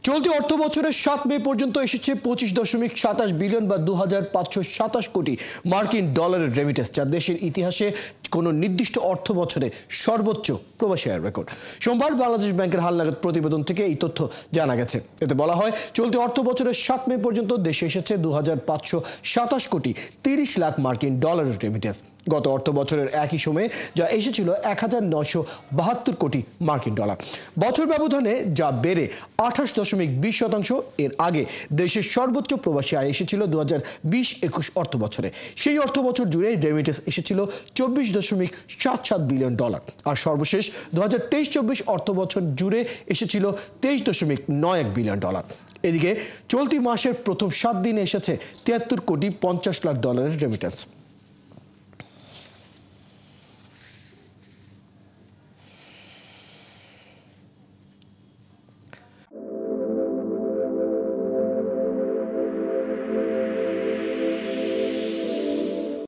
চলতি অর্থ বছরের 7 মে পর্যন্ত এসেছে 25.27 বিলিয়ন বা 2527 কোটি মার্কিন ডলারের রেমিটেন্স, যা দেশের ইতিহাসে কোনো নির্দিষ্ট অর্থ বছরে সর্বোচ্চ প্রবাসী আয়ের রেকর্ড। সোমবার বাংলাদেশ ব্যাংকের হালনাগাদ প্রতিবেদন থেকে এই তথ্য জানা গেছে। এতে বলা হয়, চলতি অর্থ বছরের 7 মে পর্যন্ত দেশে এসেছে 2527 কোটি 30 লাখ মার্কিন ডলারের রেমিটেন্স। গত অর্থ বছরের একই সময়ে যা এসেছিল 1972 কোটি মার্কিন ডলার। বছর ব্যবধানে যা বেড়ে 28.20%। এর আগে দেশের সর্বোচ্চ প্রবাসী আয় এসেছিল 2020-21 অর্থ বছরে। সেই অর্থ বছর জুড়ে রেমিটেন্স এসেছিল 24.77 বিলিয়ন ডলার, আর সর্বশেষ 2023-24 অর্থ বছর জুড়ে এসেছিল 23.91 বিলিয়ন ডলার। এদিকে চলতি মাসের প্রথম 7 দিনে এসেছে 73 কোটি 50 লাখ ডলারের রেমিটেন্স।